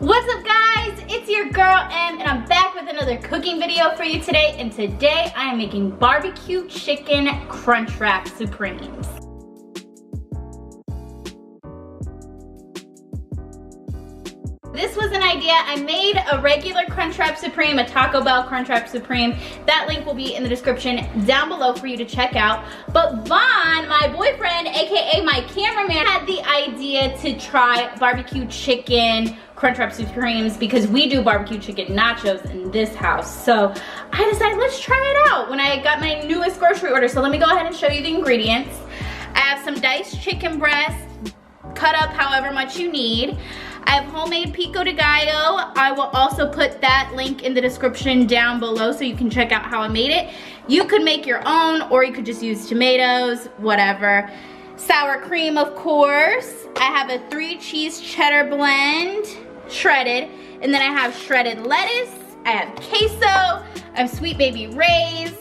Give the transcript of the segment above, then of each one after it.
What's up guys, it's your girl M and I'm back with another cooking video for you today, and today I am making barbecue chicken Crunchwrap Supremes. This was an idea. I made a regular Crunchwrap Supreme, a Taco Bell Crunchwrap Supreme. That link will be in the description down below for you to check out. But Vaughn, my boyfriend, aka my cameraman, had the idea to try barbecue chicken Crunchwrap Supremes because we do barbecue chicken nachos in this house. So I decided, let's try it out when I got my newest grocery order. So let me go ahead and show you the ingredients. I have some diced chicken breast, cut up however much you need. I have homemade Pico De Gallo. I will also put that link in the description down below so you can check out how I made it. You could make your own or you could just use tomatoes, whatever. Sour cream, of course. I have a 3-cheese cheddar blend, shredded. And then I have shredded lettuce. I have queso. I have sweet baby rays.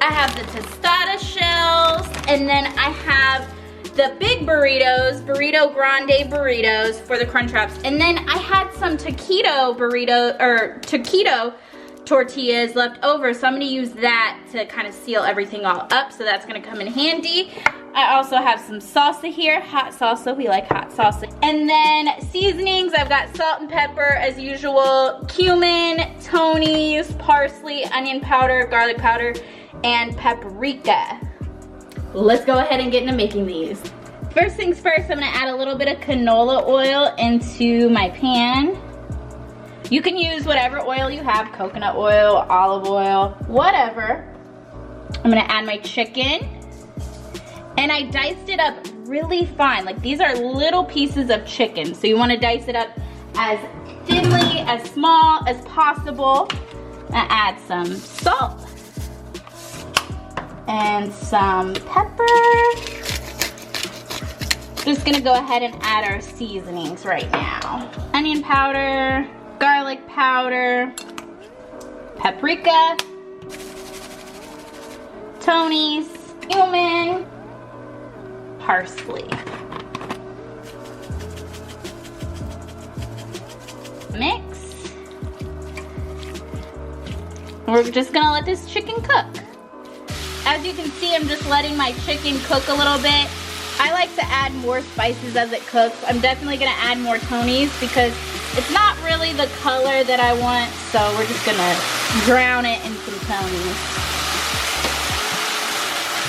I have the tostada shells. And then I have the big burritos, burrito grande burritos for the Crunchwraps. And then I had some taquito tortillas left over, so I'm gonna use that to kind of seal everything all up, so that's gonna come in handy. I also have some salsa here, hot salsa, we like hot salsa. And then seasonings, I've got salt and pepper as usual, cumin, Tony's, parsley, onion powder, garlic powder, and paprika. Let's go ahead and get into making these. First things first, I'm gonna add a little bit of canola oil into my pan. You can use whatever oil you have, coconut oil, olive oil, whatever. I'm gonna add my chicken. And I diced it up really fine. Like, these are little pieces of chicken, so you wanna dice it up as thinly, as small as possible. I'm gonna add some salt and some pepper. Just gonna go ahead and add our seasonings right now. Onion powder, garlic powder, paprika, Tony's, cumin, parsley. Mix. We're just gonna let this chicken cook. As you can see, I'm just letting my chicken cook a little bit. I like to add more spices as it cooks. I'm definitely gonna add more Tony's because it's not really the color that I want, so we're just gonna drown it in some Tony's.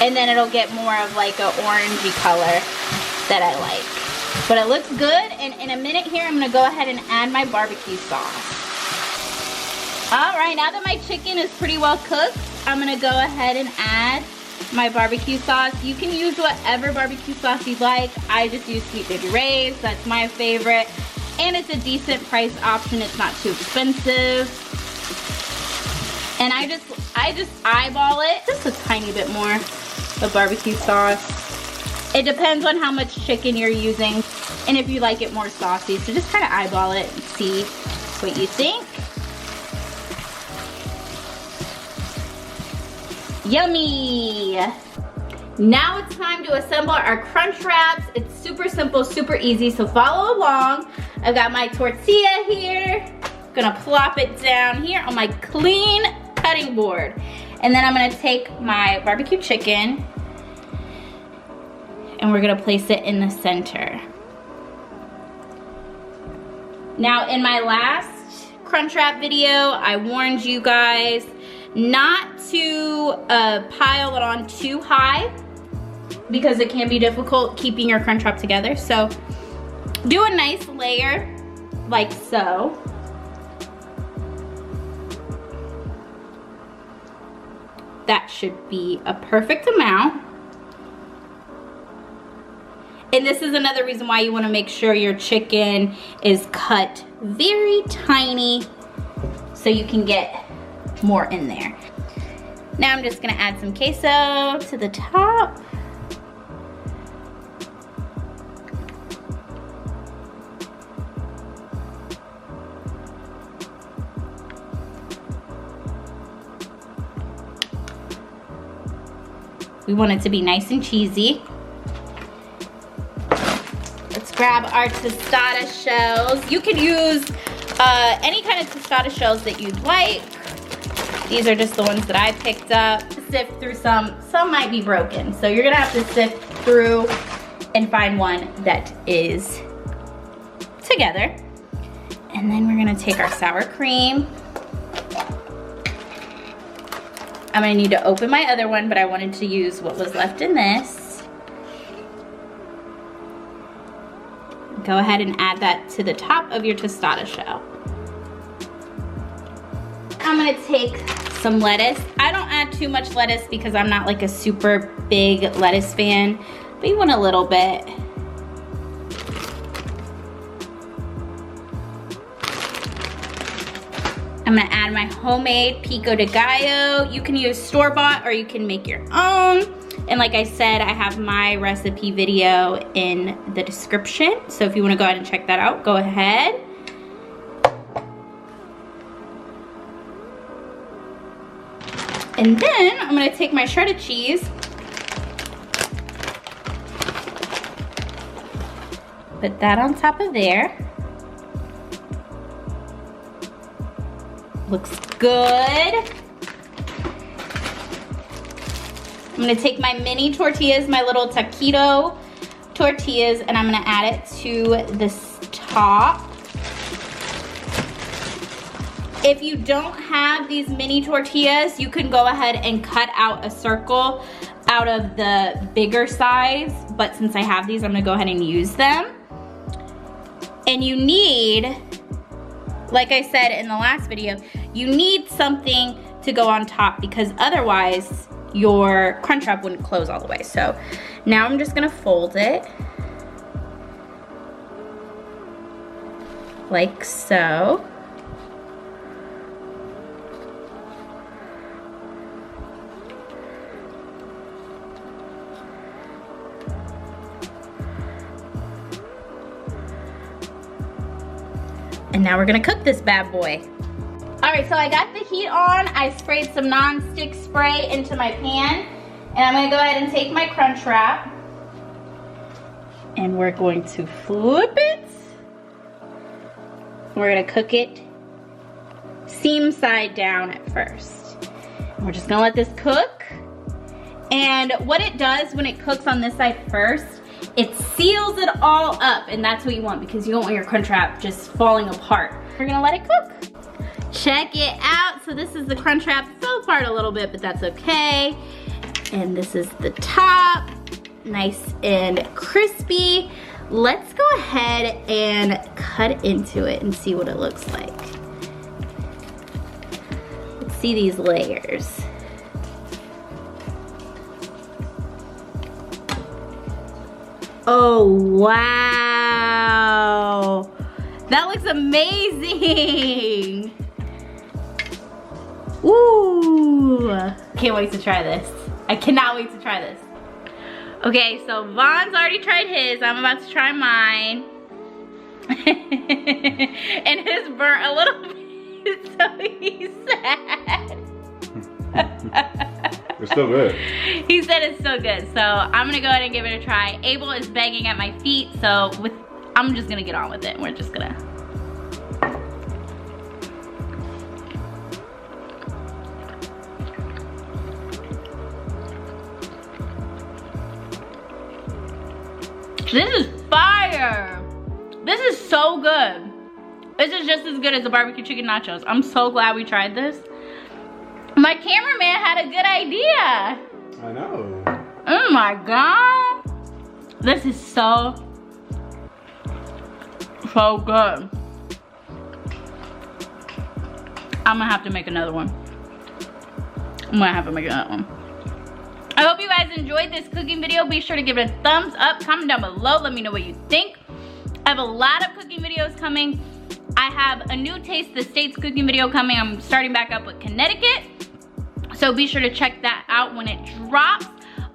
And then it'll get more of like an orangey color that I like. But it looks good, and in a minute here, I'm gonna go ahead and add my barbecue sauce. All right, now that my chicken is pretty well cooked, I'm gonna go ahead and add my barbecue sauce. You can use whatever barbecue sauce you like. I just use Sweet Baby Ray's, that's my favorite. And it's a decent price option, it's not too expensive. And I just eyeball it, just a tiny bit more of barbecue sauce. It depends on how much chicken you're using and if you like it more saucy. So just kind of eyeball it and see what you think. Yummy! Now it's time to assemble our Crunchwraps. It's super simple, super easy, so follow along. I've got my tortilla here. I'm gonna plop it down here on my clean cutting board. And then I'm gonna take my barbecue chicken and we're gonna place it in the center. Now, in my last Crunchwrap video, I warned you guys not to pile it on too high because it can be difficult keeping your Crunchwrap together. So do a nice layer like so. That should be a perfect amount. And this is another reason why you want to make sure your chicken is cut very tiny so you can get more in there. Now I'm just gonna add some queso to the top. We want it to be nice and cheesy. Let's grab our tostada shells. You could use Any kind of tostada shells that you'd like. These are just the ones that I picked up. Sift through some might be broken. So you're gonna have to sift through and find one that is together. And then we're gonna take our sour cream. I'm gonna need to open my other one, but I wanted to use what was left in this. Go ahead and add that to the top of your tostada shell. I'm gonna take some lettuce. I don't add too much lettuce because I'm not like a super big lettuce fan, but you want a little bit. I'm gonna add my homemade Pico De Gallo. You can use store-bought or you can make your own. And like I said, I have my recipe video in the description. So if you wanna go ahead and check that out, go ahead. And then I'm gonna take my shredded cheese, put that on top of there. Looks good. I'm gonna take my mini tortillas, my little taquito tortillas, and I'm gonna add it to this top. If you don't have these mini tortillas, you can go ahead and cut out a circle out of the bigger size, but since I have these, I'm gonna go ahead and use them. And you need, like I said in the last video, you need something to go on top because otherwise your Crunchwrap wouldn't close all the way. So now I'm just gonna fold it like so. And now we're gonna cook this bad boy. All right, so I got the heat on. I sprayed some non-stick spray into my pan. And I'm gonna go ahead and take my Crunchwrap. And we're going to flip it. We're gonna cook it seam side down at first. And we're just gonna let this cook. And what it does when it cooks on this side first, it seals it all up, and that's what you want because you don't want your Crunchwrap just falling apart. We're gonna let it cook. Check it out. So this is the Crunchwrap. It fell apart a little bit, but that's okay. And this is the top, nice and crispy. Let's go ahead and cut into it and see what it looks like. Let's see these layers. Oh, wow. That looks amazing. Ooh. Can't wait to try this. I cannot wait to try this. Okay, so Von's already tried his. I'm about to try mine. And his burnt a little bit, so he's sad. It's still good. He said it's still good, so I'm gonna go ahead and give it a try. Abel is begging at my feet, so I'm just gonna get on with it. We're just gonna. This is fire. This is so good. This is just as good as the barbecue chicken nachos. I'm so glad we tried this. My cameraman had a good idea. I know. Oh my God. This is so good. I'm gonna have to make another one. I hope you guys enjoyed this cooking video. Be sure to give it a thumbs up. Comment down below. Let me know what you think. I have a lot of cooking videos coming. I have a new Taste the States cooking video coming. I'm starting back up with Connecticut. So be sure to check that out when it drops.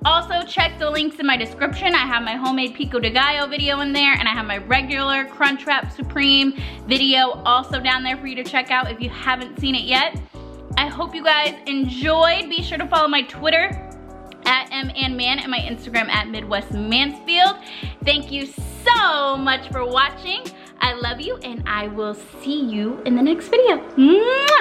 Also check the links in my description. I have my homemade Pico De Gallo video in there, and I have my regular Crunchwrap Supreme video also down there for you to check out if you haven't seen it yet. I hope you guys enjoyed. Be sure to follow my Twitter at @MAnMan and my Instagram at Midwest Mansfield. Thank you so much for watching. I love you, and I will see you in the next video. Mwah!